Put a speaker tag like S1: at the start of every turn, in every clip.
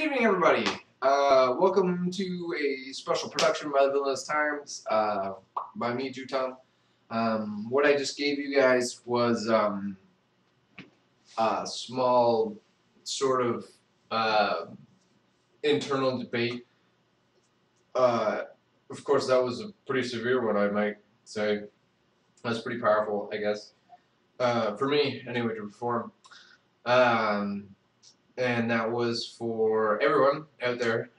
S1: evening, everybody. Welcome to a special production by the Villainous Times by me, Juton. What I just gave you guys was a small sort of internal debate. Of course, that was a pretty severe one, I might say. That's pretty powerful, I guess. For me, anyway, to perform. And that was for everyone out there.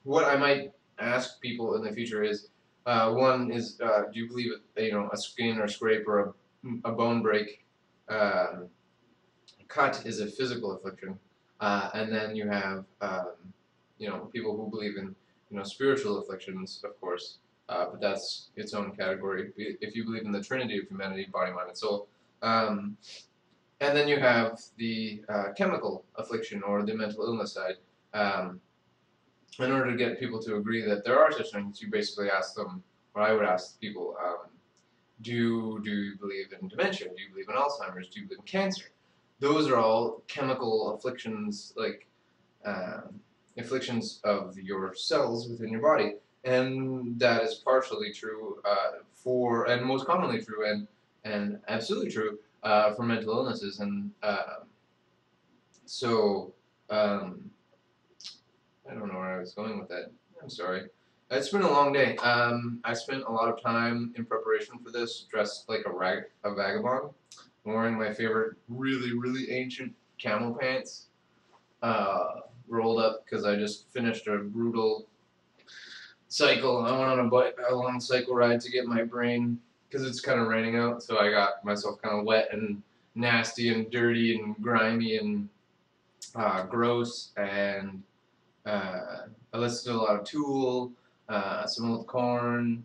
S1: What I might ask people in the future is, one is, do you believe a skin or scrape or a bone break cut is a physical affliction, and then you have people who believe in spiritual afflictions, of course, but that's its own category. If you believe in the Trinity of humanity, body, mind, and soul. And then you have the chemical affliction or the mental illness side. In order to get people to agree that there are such things, you basically ask them, or I would ask people, do you believe in dementia? Do you believe in Alzheimer's? Do you believe in cancer? Those are all chemical afflictions, like afflictions of your cells within your body. And that is partially true and most commonly true, and absolutely true for mental illnesses, and so I don't know where I was going with that. I'm sorry. It's been a long day. I spent a lot of time in preparation for this, dressed like a vagabond, wearing my favorite really ancient camel pants, rolled up because I just finished a brutal cycle. I went on a long cycle ride to get my brain, because it's kind of raining out, so I got myself kind of wet and nasty and dirty and grimy and gross, and I listened to a lot of Tool, some old Korn,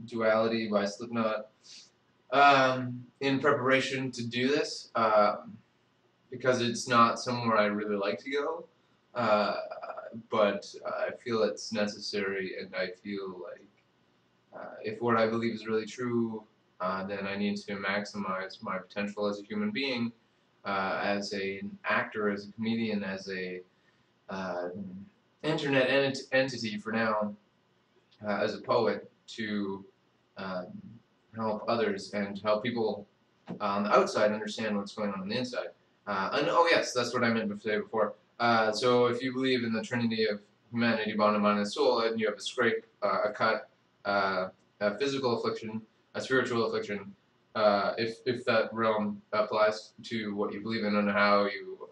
S1: Duality by Slipknot, in preparation to do this, because it's not somewhere I really like to go, but I feel it's necessary, and I feel like if what I believe is really true, then I need to maximize my potential as a human being, as an actor, as a comedian, as a internet entity for now, as a poet, to help others and help people on the outside understand what's going on the inside. And oh yes, that's what I meant to say before. So if you believe in the Trinity of humanity, body, mind, and soul, and you have a scrape, a cut, a physical affliction, a spiritual affliction, if that realm applies to what you believe in and how you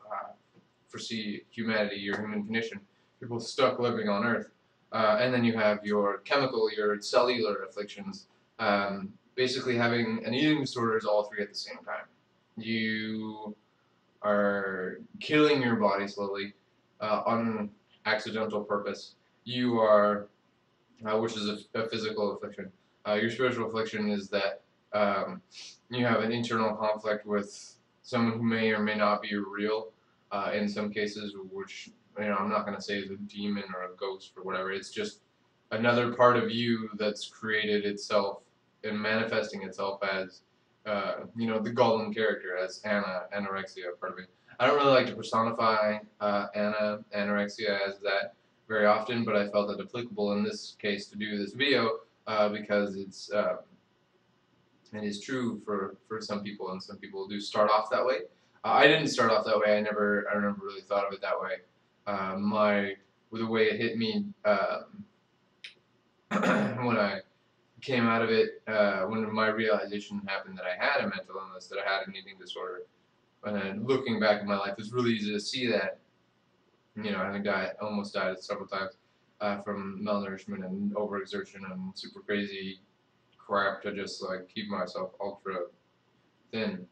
S1: foresee humanity, your human condition, people stuck living on Earth. And then you have your chemical, your cellular afflictions, basically having an eating disorders, all three at the same time. You are killing your body slowly on accidental purpose. You are, which is a physical affliction. Your spiritual affliction is that you have an internal conflict with someone who may or may not be real, in some cases, which I'm not going to say is a demon or a ghost or whatever. It's just another part of you that's created itself and manifesting itself as the Golum character, as Anorexia, part of it. I don't really like to personify Anorexia as that very often, but I felt it applicable in this case to do this video because it is true for some people, and some people do start off that way. I didn't start off that way. I never really thought of it that way. The way it hit me when I came out of it, when my realization happened that I had a mental illness, that I had an eating disorder, and then looking back at my life, it's really easy to see that, having almost died several times from malnourishment and overexertion and super crazy crap to just like keep myself ultra thin.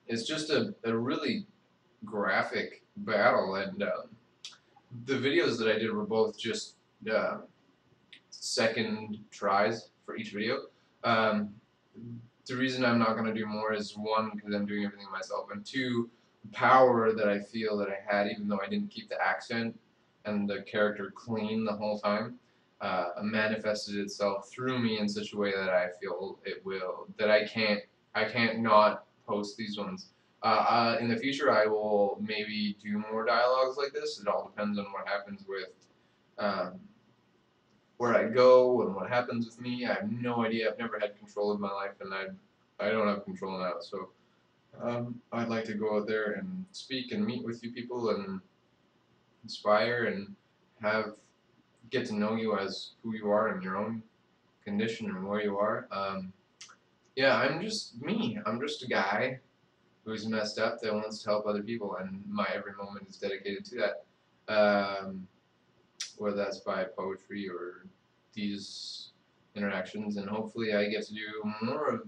S1: It's just a really graphic battle, and the videos that I did were both just second tries for each video. The reason I'm not going to do more is, one, because I'm doing everything myself, and two, the power that I feel that I had, even though I didn't keep the accent and the character clean the whole time, manifested itself through me in such a way that I feel it will, that I can't not post these ones. In the future, I will maybe do more dialogues like this. It all depends on what happens with um, where I go and what happens with me. I have no idea. I've never had control of my life, and I don't have control now. So I'd like to go out there and speak and meet with you people and inspire and have get to know you as who you are in your own condition and where you are. Yeah, I'm just me. I'm just a guy who's messed up that wants to help other people, and my every moment is dedicated to that. Whether that's by poetry or these interactions, and hopefully I get to do more of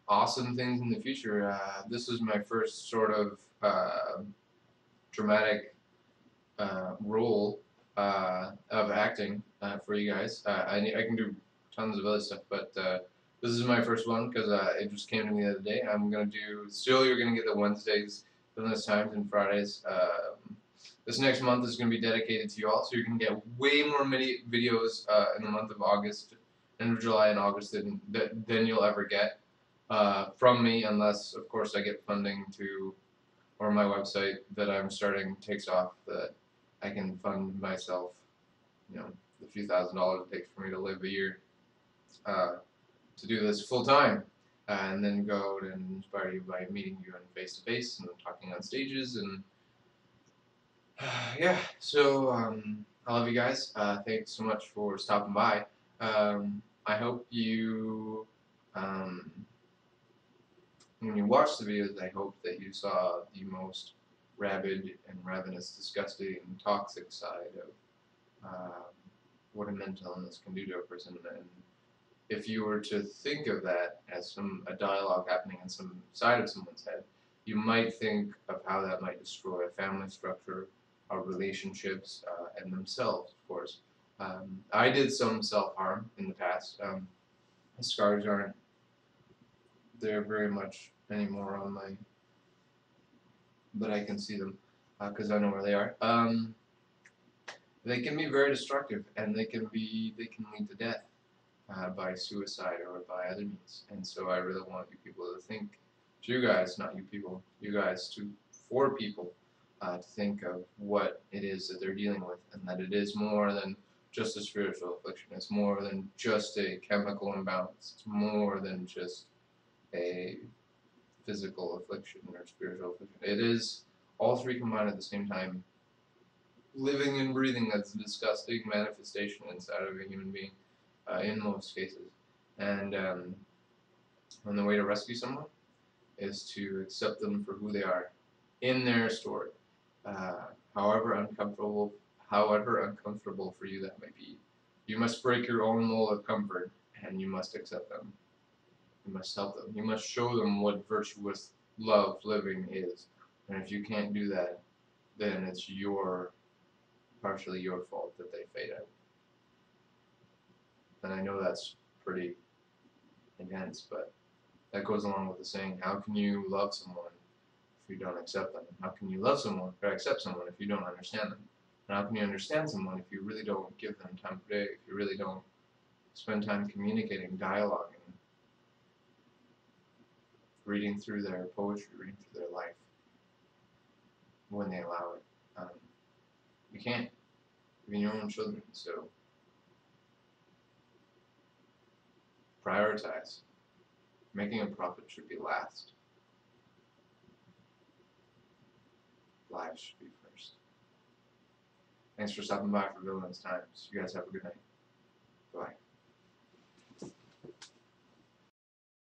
S1: awesome things in the future. This is my first sort of dramatic role of acting for you guys. I can do tons of other stuff, but this is my first one because it just came to me the other day. I'm gonna do. Still, you're gonna get the Wednesdays, Villainous times, and Fridays. This next month is gonna be dedicated to you all, so you're gonna get way more videos in the month of August, end of July and August than you'll ever get from me, unless of course I get funding to, or my website that I'm starting takes off, that I can fund myself, you know, the few $1,000s it takes for me to live a year to do this full time, and then go out and inspire you by meeting you face to face and talking on stages, and yeah. So I love you guys. Thanks so much for stopping by. I hope you when you watch the videos, I hope that you saw the most rabid and ravenous, disgusting, toxic side of what a mental illness can do to a person. And if you were to think of that as a dialogue happening in some side of someone's head, you might think of how that might destroy a family structure, our relationships, and themselves, of course. I did some self-harm in the past. The scars aren't there very much anymore on my, but I can see them because I know where they are. They can be very destructive, and they can lead to death by suicide or by other means. And so I really want you people to think, to you guys, not you people, you guys, for people, to think of what it is that they're dealing with, and that it is more than just a spiritual affliction. It's more than just a chemical imbalance. It's more than just a physical affliction or spiritual affliction. It is all three combined at the same time, living and breathing. That's a disgusting manifestation inside of a human being in most cases. And the way to rescue someone is to accept them for who they are in their story, however uncomfortable for you that may be. You must break your own mold of comfort, and you must accept them. You must help them. You must show them what virtuous love living is. And if you can't do that, then it's partially your fault that they fade out. And I know that's pretty intense, but that goes along with the saying, how can you love someone if you don't accept them? How can you love someone or accept someone if you don't understand them? And how can you understand someone if you really don't give them time of day, if you really don't spend time communicating, dialoguing, reading through their poetry, reading through their life when they allow it? You can't, even your own children. So prioritize. Making a profit should be last. Lives should be first. Thanks for stopping by for Villainous Times. You guys have a good night. Bye.